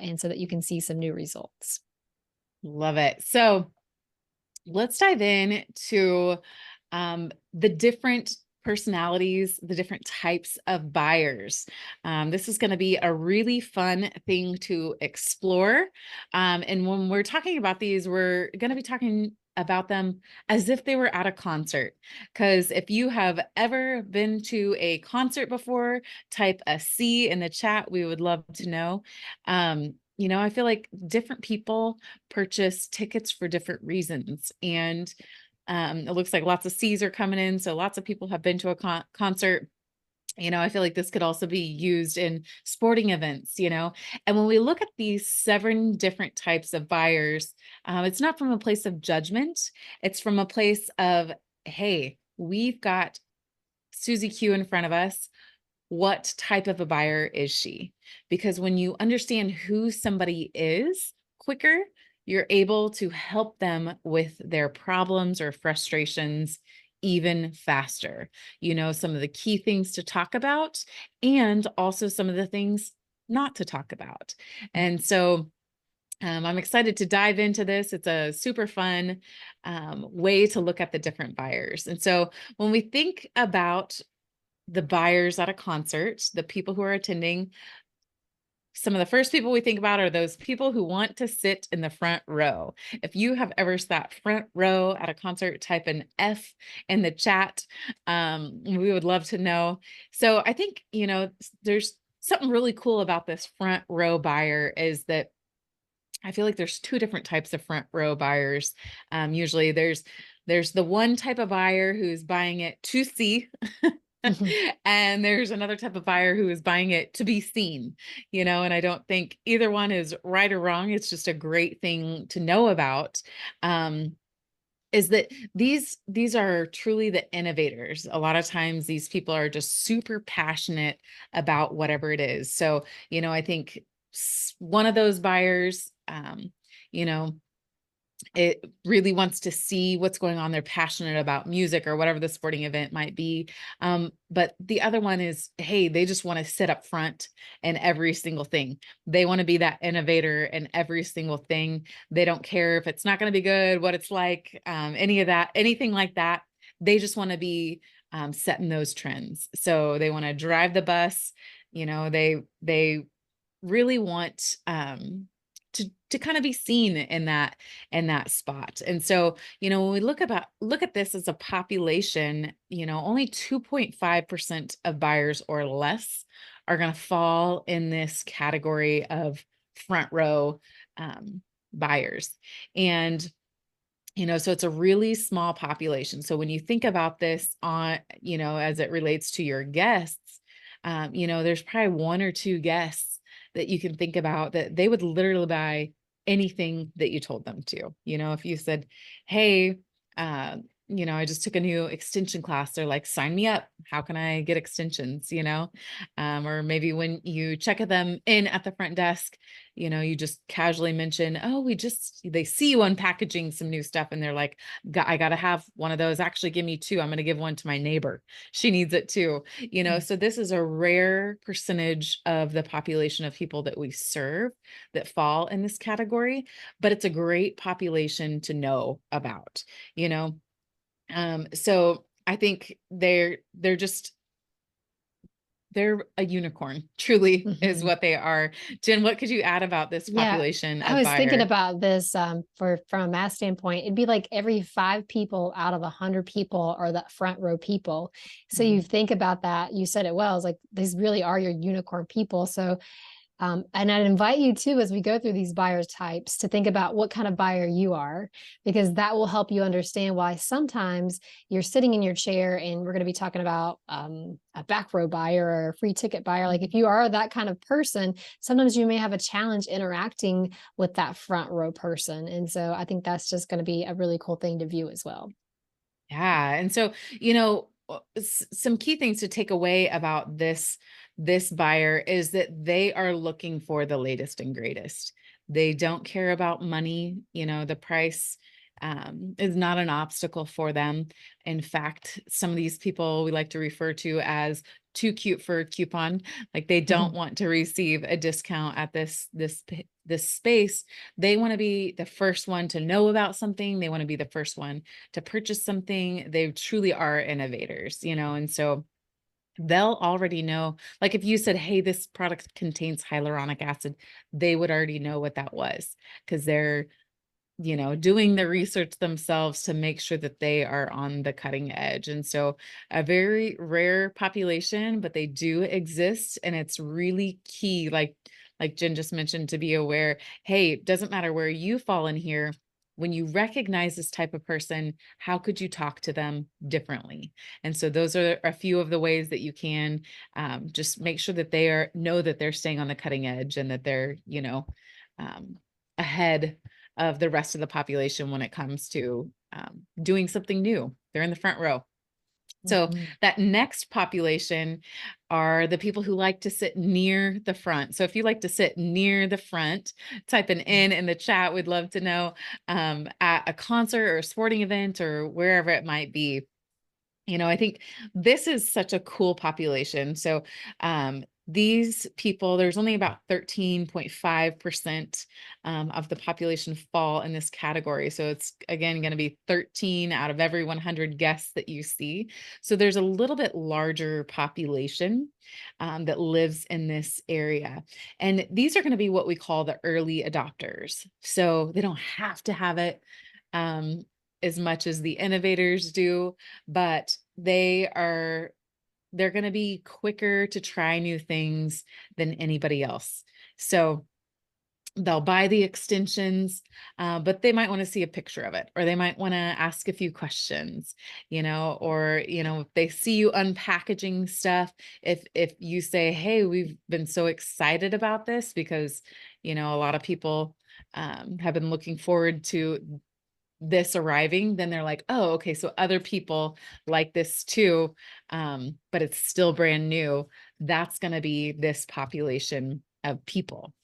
and so that you can see some new results. Love it. So let's dive in to the different personalities, the different types of buyers. This is going to be a really fun thing to explore. And when we're talking about these, we're going to be talking about them as if they were at a concert. Because if you have ever been to a concert before, type a C in the chat. We would love to know. I feel like different people purchase tickets for different reasons. And it looks like lots of C's are coming in. So lots of people have been to a concert. I feel like this could also be used in sporting events, and when we look at these 7 different types of buyers, it's not from a place of judgment. It's from a place of, hey, we've got Susie Q in front of us. What type of a buyer is she? Because when you understand who somebody is quicker, you're able to help them with their problems or frustrations even faster. Some of the key things to talk about and also some of the things not to talk about. And so I'm excited to dive into this. It's a super fun way to look at the different buyers. And so when we think about the buyers at a concert, the people who are attending, some of the first people we think about are those people who want to sit in the front row. If you have ever sat front row at a concert, type an F in the chat. We would love to know. So I think, there's something really cool about this front row buyer is that I feel like there's 2 different types of front row buyers. Usually there's the one type of buyer who's buying it to see. Mhm. And there's another type of buyer who is buying it to be seen, and I don't think either one is right or wrong. It's just a great thing to know about. Is that these are truly the innovators. A lot of times these people are just super passionate about whatever it is. So, I think one of those buyers, you know, it really wants to see what's going on. They're passionate about music or whatever the sporting event might be. But the other one is, hey, they just want to sit up front in every single thing. They want to be that innovator in every single thing. They don't care if it's not going to be good, what it's like, any of that, anything like that. They just want to be setting those trends. So they want to drive the bus. They really want to kind of be seen in that spot. And so, when we look at this as a population, only 2.5% of buyers or less are going to fall in this category of front row buyers. And so it's a really small population. So when you think about this as it relates to your guests, there's probably 1 or 2 guests that you can think about that they would literally buy anything that you told them to. If you said, hey, I just took a new extension class. They're like, sign me up. How can I get extensions? Or maybe when you check them in at the front desk, you just casually mention, oh, they see you unpackaging some new stuff and they're like, I got to have one of those. Actually, give me 2. I'm going to give one to my neighbor. She needs it too. So this is a rare percentage of the population of people that we serve that fall in this category, but it's a great population to know about, so I think they're a unicorn, truly is Mhm. what they are. Jen, what could you add about this Yeah, population I of was thinking buyer? about this from a math standpoint. It'd be like every 5 people out of 100 people are the front row people. So you Mhm. think about that. You said it well. It's like these really are your unicorn people. So and I'd invite you too, as we go through these buyer types, to think about what kind of buyer you are, because that will help you understand why sometimes you're sitting in your chair, and we're going to be talking about a back row buyer or a free ticket buyer. Like if you are that kind of person, sometimes you may have a challenge interacting with that front row person. And so I think that's just going to be a really cool thing to view as well. Yeah. And so, some key things to take away about this buyer is that they are looking for the latest and greatest. They don't care about money. The price is not an obstacle for them. In fact, some of these people we like to refer to as too cute for a coupon. Like they don't Mhm. want to receive a discount at this space. They want to be the first one to know about something. They want to be the first one to purchase something. They truly are innovators, and so they'll already know. Like if you said, "Hey, this product contains hyaluronic acid," they would already know what that was because they're doing the research themselves to make sure that they are on the cutting edge. And so a very rare population, but they do exist. And it's really key, like Jen just mentioned, to be aware, hey, it doesn't matter where you fall in here. When you recognize this type of person, how could you talk to them differently? And so those are a few of the ways that you can just make sure that know that they're staying on the cutting edge and that they're, um, ahead of the rest of the population when it comes to doing something new. They're in the front row. So Mhm. that next population are the people who like to sit near the front. So if you like to sit near the front, type an in the chat. We'd love to know at a concert or a sporting event or wherever it might be. I think this is such a cool population. So, these people, there's only about 13.5% of the population fall in this category. So it's again going to be 13 out of every 100 guests that you see. So there's a little bit larger population that lives in this area. And these are going to be what we call the early adopters. So they don't have to have it. Um, as much as the innovators do, but they're going to be quicker to try new things than anybody else. So they'll buy the extensions, but they might want to see a picture of it, or they might want to ask a few questions, or if they see you unpackaging stuff, if you say, "Hey, we've been so excited about this because a lot of people have been looking forward to this arriving," then they're like, "Oh, okay, so other people like this too, but it's still brand new." That's going to be this population of people.